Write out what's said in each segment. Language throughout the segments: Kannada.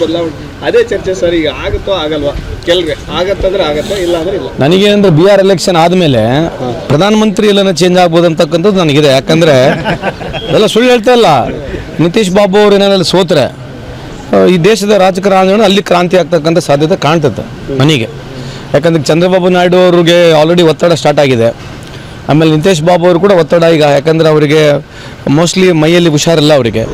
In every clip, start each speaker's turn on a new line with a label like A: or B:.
A: ಬದಲಾವಣೆ ಅದೇ ಚರ್ಚೆ ಸರ್. ಈಗ ಆಗುತ್ತೋ ಆಗಲ್ವಾ? ಕೆಲವ್ರಿಗೆ ಆಗತ್ತಂದ್ರೆ ಆಗತ್ತೆ, ಇಲ್ಲ ಅಂದ್ರೆ ಇಲ್ಲ.
B: ನನಗೇನಂದ್ರೆ ಬಿಹಾರ್ ಎಲೆಕ್ಷನ್ ಆದಮೇಲೆ ಪ್ರಧಾನಮಂತ್ರಿ ಎಲ್ಲ ಚೇಂಜ್ ಆಗ್ಬೋದು ಅಂತಕ್ಕಂಥದ್ದು ನನಗಿದೆ. ಯಾಕಂದರೆ ಎಲ್ಲ ಸುಳ್ಳು ಹೇಳ್ತಾ ಇಲ್ಲ. ನಿತೀಶ್ ಬಾಬು ಅವರು ಏನಾದ್ರು ಸೋತ್ರೆ ಈ ದೇಶದ ರಾಜಕಾರಣ ಅಲ್ಲಿ ಕ್ರಾಂತಿ ಆಗ್ತಕ್ಕಂಥ ಸಾಧ್ಯತೆ ಕಾಣ್ತದೆ ನನಗೆ. ಯಾಕಂದರೆ ಚಂದ್ರಬಾಬು ನಾಯ್ಡು ಅವ್ರಿಗೆ ಆಲ್ರೆಡಿ ಒತ್ತಡ ಸ್ಟಾರ್ಟ್ ಆಗಿದೆ. ಆಮೇಲೆ ನಿತೀಶ್ ಬಾಬು ಅವರು ಕೂಡ ಒತ್ತಡ ಈಗ, ಯಾಕಂದರೆ ಅವರಿಗೆ ಮೋಸ್ಟ್ಲಿ ಮೈಯಲ್ಲಿ ಹುಷಾರಿಲ್ಲ ಅವರಿಗೆ.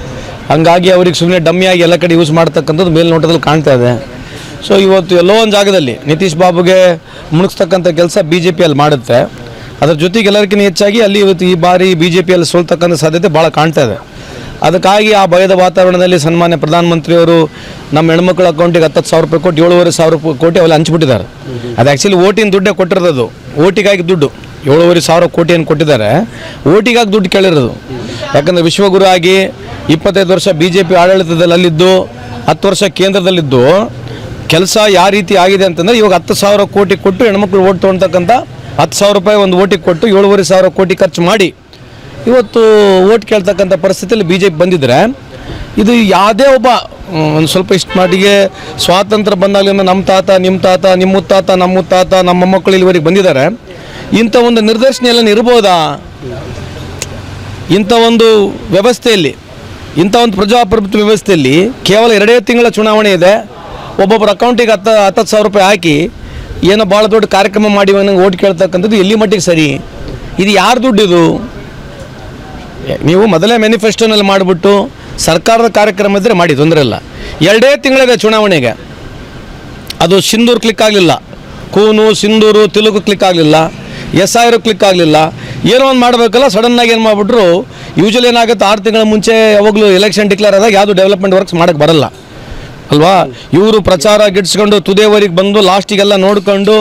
B: ಹಂಗಾಗಿ ಅವ್ರಿಗೆ ಸುಮ್ಮನೆ ಡಮ್ಮಿಯಾಗಿ ಎಲ್ಲ ಕಡೆ ಯೂಸ್ ಮಾಡ್ತಕ್ಕಂಥದ್ದು ಮೇಲ್ನೋಟದಲ್ಲಿ ಕಾಣ್ತಾ ಇದೆ. ಸೊ ಇವತ್ತು ಎಲ್ಲೋ ಒಂದು ಜಾಗದಲ್ಲಿ ನಿತೀಶ್ ಬಾಬುಗೆ ಮುಳುಗಿಸ್ತಕ್ಕಂಥ ಕೆಲಸ ಬಿ ಜೆ ಪಿಯಲ್ಲಿ ಮಾಡುತ್ತೆ. ಅದರ ಜೊತೆಗೆ ಎಲ್ಲರಿಗಿಂತ ಹೆಚ್ಚಾಗಿ ಅಲ್ಲಿ ಇವತ್ತು ಈ ಬಾರಿ ಬಿ ಜೆ ಪಿಯಲ್ಲಿ ಸೋಲ್ತಕ್ಕಂಥ ಸಾಧ್ಯತೆ ಭಾಳ ಕಾಣ್ತಾ ಇದೆ. ಅದಕ್ಕಾಗಿ ಆ ಭಯದ ವಾತಾವರಣದಲ್ಲಿ ಸನ್ಮಾನ್ಯ ಪ್ರಧಾನಮಂತ್ರಿಯವರು ನಮ್ಮ ಹೆಣ್ಮಕ್ಳ ಅಕೌಂಟಿಗೆ 10,000 ರೂಪಾಯಿ ಕೊಟ್ಟು 7,500 ಕೋಟಿ ಅವೆಲ್ಲ ಹಂಚ್ಬಿಟ್ಟಿದ್ದಾರೆ. ಅದು ಆ್ಯಕ್ಚುಲಿ ಓಟಿನ ದುಡ್ಡೇ ಕೊಟ್ಟಿರೋದು, ಓಟಿಗಾಗಿ ದುಡ್ಡು 7,500 ಕೋಟಿಯನ್ನು ಕೊಟ್ಟಿದ್ದಾರೆ. ಓಟಿಗಾಗಿ ದುಡ್ಡು ಕೇಳಿರೋದು. ಯಾಕಂದರೆ ವಿಶ್ವಗುರು ಆಗಿ 25 ವರ್ಷ ಬಿ ಜೆ ಪಿ ಆಡಳಿತದಲ್ಲಿ ಅಲ್ಲಿದ್ದು 10 ವರ್ಷ ಕೇಂದ್ರದಲ್ಲಿದ್ದು ಕೆಲಸ ಯಾವ ರೀತಿ ಆಗಿದೆ ಅಂತಂದರೆ ಇವಾಗ 10,000 ಕೋಟಿ ಕೊಟ್ಟು ಹೆಣ್ಮಕ್ಳು ಓಟ್ ತೊಗೊಳ್ತಕ್ಕಂಥ 10,000 ರೂಪಾಯಿ ಒಂದು ಓಟಿಗೆ ಕೊಟ್ಟು 7,500 ಕೋಟಿ ಖರ್ಚು ಮಾಡಿ ಇವತ್ತು ಓಟ್ ಕೇಳ್ತಕ್ಕಂಥ ಪರಿಸ್ಥಿತಿಯಲ್ಲಿ ಬಿ ಜೆ ಪಿ ಬಂದಿದ್ದರೆ, ಇದು ಯಾವುದೇ ಒಬ್ಬ ಒಂದು ಸ್ವಲ್ಪ ಇಷ್ಟು ಮಟ್ಟಿಗೆ ಸ್ವಾತಂತ್ರ್ಯ ಬಂದಾಗಲಿಂದ ನಮ್ಮ ತಾತ, ನಿಮ್ಮ ತಾತ, ನಿಮ್ಮ ಮುತ್ತಾತ, ನಮ್ಮ ಮುತ್ತಾತ, ನಮ್ಮ ಮೊಮ್ಮಕ್ಕಳು ಇಲ್ಲಿವರೆಗೆ ಬಂದಿದ್ದಾರೆ. ಇಂಥ ಒಂದು ನಿರ್ದೇಶನ ಎಲ್ಲ ಇರ್ಬೋದಾ? ಇಂಥ ಒಂದು ವ್ಯವಸ್ಥೆಯಲ್ಲಿ, ಇಂಥ ಒಂದು ಪ್ರಜಾಪ್ರಭುತ್ವ ವ್ಯವಸ್ಥೆಯಲ್ಲಿ ಕೇವಲ 2 ತಿಂಗಳ ಚುನಾವಣೆ ಇದೆ. ಒಬ್ಬೊಬ್ಬರ ಅಕೌಂಟಿಗೆ 10,000 ರೂಪಾಯಿ ಹಾಕಿ ಏನೋ ಭಾಳ ದೊಡ್ಡ ಕಾರ್ಯಕ್ರಮ ಮಾಡಿ ನಂಗೆ ಓಟ್ ಕೇಳ್ತಕ್ಕಂಥದ್ದು ಎಲ್ಲಿ ಮಟ್ಟಿಗೆ ಸರಿ? ಇದು ಯಾರು ದುಡ್ಡಿದು? ನೀವು ಮೊದಲೇ ಮ್ಯಾನಿಫೆಸ್ಟೋನಲ್ಲಿ ಮಾಡಿಬಿಟ್ಟು ಸರ್ಕಾರದ ಕಾರ್ಯಕ್ರಮ ಇದ್ದರೆ ಮಾಡಿ, ತೊಂದರೆ ಇಲ್ಲ. 2 ತಿಂಗಳಿದೆ ಚುನಾವಣೆಗೆ. ಅದು ಸಿಂಧೂರು ಕ್ಲಿಕ್ ಆಗಲಿಲ್ಲ, ಕೂನು ಸಿಂಧೂರು ತೆಲುಗು ಕ್ಲಿಕ್ ಆಗಲಿಲ್ಲ, SIR ಕ್ಲಿಕ್ ಆಗಲಿಲ್ಲ. ಏನೋ ಒಂದು ಮಾಡಬೇಕಲ್ಲ, ಸಡನ್ನಾಗಿ ಏನು ಮಾಡಿಬಿಟ್ರು. ಯೂಶಲಿ ಏನಾಗುತ್ತೆ, 6 ತಿಂಗಳ ಮುಂಚೆ ಯಾವಾಗಲೂ ಎಲೆಕ್ಷನ್ ಡಿಕ್ಲೇರ್ ಆದಾಗ ಯಾವುದು ಡೆವಲಪ್ಮೆಂಟ್ ವರ್ಕ್ಸ್ ಮಾಡೋಕ್ಕೆ ಬರಲ್ಲ ಅಲ್ವಾ? ಇವರು ಪ್ರಚಾರ ಗಿಡ್ಸ್ಕೊಂಡು ತುದೇವರಿಗೆ ಬಂದು ಲಾಸ್ಟಿಗೆಲ್ಲ ನೋಡ್ಕೊಂಡು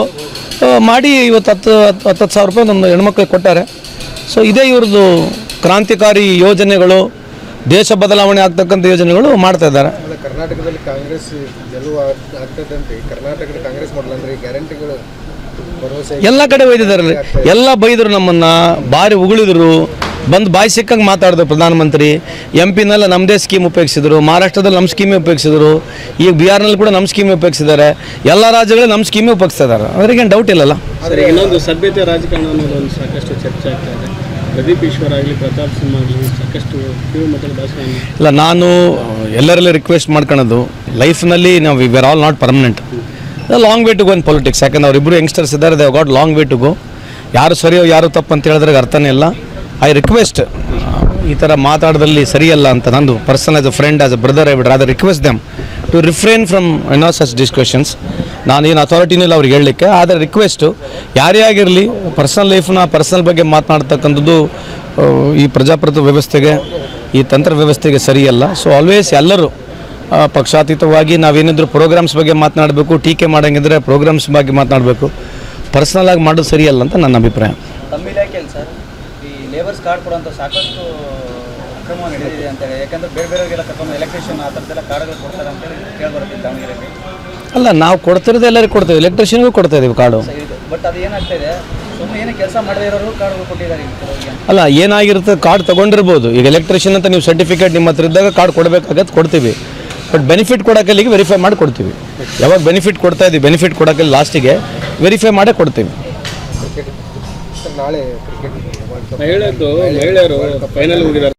B: ಮಾಡಿ ಇವತ್ತು 10,000 ರೂಪಾಯಿ ನಮ್ಮ ಹೆಣ್ಮಕ್ಳಿಗೆ ಕೊಟ್ಟಾರೆ. ಸೊ ಇದೇ ಇವ್ರದ್ದು ಕ್ರಾಂತಿಕಾರಿ ಯೋಜನೆಗಳು, ದೇಶ ಬದಲಾವಣೆ ಆಗ್ತಕ್ಕಂಥ ಯೋಜನೆಗಳು ಮಾಡ್ತಾ ಇದ್ದಾರೆ.
A: ಕರ್ನಾಟಕದಲ್ಲಿ ಕಾಂಗ್ರೆಸ್ ಗೆಲುವು ಆಗ್ತದಂತೆ. ಕರ್ನಾಟಕದ ಕಾಂಗ್ರೆಸ್ ಮಾಡಲ್ಲ ಅಂದರೆ ಗ್ಯಾರಂಟಿಗಳು
B: ಎಲ್ಲ ಕಡೆ ಒಯ್ದಿದ್ದಾರೆ. ಎಲ್ಲ ಬೈದರು, ನಮ್ಮನ್ನು ಭಾರಿ ಉಗುಳಿದ್ರು, ಬಂದು ಬಾಯಿ ಸಿಕ್ಕಂಗೆ ಮಾತಾಡಿದ್ರು ಪ್ರಧಾನಮಂತ್ರಿ. MP-ನಲ್ಲಿ ನಮ್ಮದೇ ಸ್ಕೀಮ್ ಉಪಯೋಗಿಸಿದ್ರು, ಮಹಾರಾಷ್ಟ್ರದಲ್ಲಿ ನಮ್ಮ ಸ್ಕೀಮೇ ಉಪಯೋಗಿಸಿದ್ರು, ಈಗ ಬಿಹಾರ್ನಲ್ಲಿ ಕೂಡ ನಮ್ಮ ಸ್ಕೀಮೇ ಉಪಯೋಗಿಸಿದ್ದಾರೆ. ಎಲ್ಲ ರಾಜ್ಯಗಳು ನಮ್ಮ ಸ್ಕೀಮೇ ಉಪಯೋಗಿಸ್ತಾ ಇದ್ದಾರೆ. ಅವರಿಗೇನು ಡೌಟ್ ಇಲ್ಲಲ್ಲ.
A: ಸರಿ, ಇನ್ನೊಂದು ಸಭ್ಯತೆ ರಾಜಕಾರಣ ಅನ್ನೋದು ಒಂದು ಸಾಕಷ್ಟು ಚರ್ಚೆ ಆಗ್ತಾ ಇದೆ. ಪ್ರದೀಪ್ ಈಶ್ವರ್ ಆಗಲಿ, ಪ್ರತಾಪ್ ಸಿಂಹ ಆಗಲಿ ಸಾಕಷ್ಟು ಕಿರುಮಟ್ಟದ ಭಾಷಣ.
B: ಇಲ್ಲ, ನಾನು ಎಲ್ಲರಲ್ಲೇ ರಿಕ್ವೆಸ್ಟ್ ಮಾಡ್ಕೊಳ್ಳೋದು, ಲೈಫ್ನಲ್ಲಿ ನಾವು we are all not permanent. Long way to go in politics. ಯಾಕಂದ್ರೆ ಅವರಿಬ್ಬರು ಯಂಗ್ಸ್ಟರ್ಸ್ ಇದ್ದಾರೆ, they got long way to go. ಯಾರು ಸರಿಯೋ ಯಾರು ತಪ್ಪು ಅಂತ ಹೇಳಿದ್ರೆ ಅರ್ಥನೇ ಇಲ್ಲ. ಐ ರಿಕ್ವೆಸ್ಟ್, ಈ ಥರ ಮಾತಾಡೋದ್ರಲ್ಲಿ ಸರಿಯಲ್ಲ ಅಂತ ನಂದು personal as a friend, as a brother, I would rather request them to refrain from such discussions. ನಾನೇನು ಅಥಾರಿಟಿನಿಲ್ಲ ಅವ್ರಿಗೆ ಹೇಳಲಿಕ್ಕೆ, ಆದರೆ ರಿಕ್ವೆಸ್ಟು ಯಾರೇ ಆಗಿರಲಿ ಪರ್ಸನಲ್ ಲೈಫ್ನ ಪರ್ಸನಲ್ ಬಗ್ಗೆ ಮಾತನಾಡ್ತಕ್ಕಂಥದ್ದು ಈ ಪ್ರಜಾಪ್ರಭುತ್ವ ವ್ಯವಸ್ಥೆಗೆ, ಈ ತಂತ್ರ ವ್ಯವಸ್ಥೆಗೆ ಸರಿಯಲ್ಲ. ಸೊ ಆಲ್ವೇಸ್ ಎಲ್ಲರೂ ಪಕ್ಷಾತೀತವಾಗಿ ನಾವೇನಿದ್ರು ಪ್ರೋಗ್ರಾಮ್ಸ್ ಬಗ್ಗೆ ಮಾತನಾಡಬೇಕು, ಟೀಕೆ ಮಾಡೋಂಗಿದ್ರೆ ಪ್ರೋಗ್ರಾಮ್ಸ್ ಬಗ್ಗೆ ಮಾತನಾಡಬೇಕು. ಪರ್ಸನಲ್ ಆಗಿ ಮಾಡೋದು ಸರಿಯಲ್ಲ ಅಂತ ನನ್ನ ಅಭಿಪ್ರಾಯ.
C: ತಮ್ಮ ಇಲಾಖೆಯಲ್ಲಿ ಸರ್ ಈ ಲೇಬರ್ಸ್ ಕಾರ್ಡ್ ಕೊಡುವಂಥ ಸಾಕಷ್ಟು ಅಕ್ರಮ ನಡೆದಿದೆ ಅಂತೇಳಿ, ಯಾಕಂದರೆ ಬೇರೆಯವರಿಗೆಲ್ಲ ಕರ್ಕೊಂಡು ಎಲೆಕ್ಟ್ರಿಷಿಯನ್ ಆ ಥರದ್ದೆಲ್ಲ ಕಾರ್ಡ್ಗಳು ಕೊಡ್ತಾರೆ ಅಂತೇಳಿ ಕೇಳ್ಬರುತ್ತೆ ದಾವಣಗೆರೆಯಲ್ಲಿ.
B: ಅಲ್ಲ, ನಾವು ಕೊಡ್ತಿರೋದು ಎಲ್ಲರಿಗೂ ಕೊಡ್ತೇವೆ, ಎಲೆಕ್ಟ್ರಿಷಿಯನ್ಗೂ ಕೊಡ್ತಾ ಇದ್ದೀವಿ ಕಾರ್ಡು.
C: ಬಟ್ ಅದು ಏನಾಗ್ತಾ ಇದೆ, ಸುಮ್ಮನೆ ಏನೇ ಕೆಲಸ ಮಾಡದೇ ಇರೋರು ಕಾರ್ಡ್ಗಳು ಕೊಟ್ಟಿದ್ದಾರೆ.
B: ಅಲ್ಲ, ಏನಾಗಿರುತ್ತೆ, ಕಾರ್ಡ್ ತೊಗೊಂಡಿರ್ಬೋದು. ಈಗ ಎಲೆಕ್ಟ್ರಿಷಿಯನ್ ಅಂತ ನೀವು ಸರ್ಟಿಫಿಕೇಟ್ ನಿಮ್ಮ ಹತ್ರ ಇದ್ದಾಗ ಕಾರ್ಡ್ ಕೊಡಬೇಕಾಗತ್ತೆ, ಕೊಡ್ತೀವಿ. ಬಟ್ ಬೆನಿಫಿಟ್ ಕೊಡೋಕಲ್ಲಿಗೆ ವೆರಿಫೈ ಮಾಡಿ ಕೊಡ್ತೀವಿ. ಯಾವಾಗ ಬೆನಿಫಿಟ್ ಕೊಡ್ತಾ ಇದ್ದೀವಿ, ಬೆನಿಫಿಟ್ ಕೊಡೋಕಲ್ಲಿ ಲಾಸ್ಟಿಗೆ ವೆರಿಫೈ ಮಾಡೇ ಕೊಡ್ತೀವಿ.
A: ನಾಳೆ ಮಹಿಳೆಯರು ಫೈನಲ್ ಹೋಗಿದ್ದಾರೆ.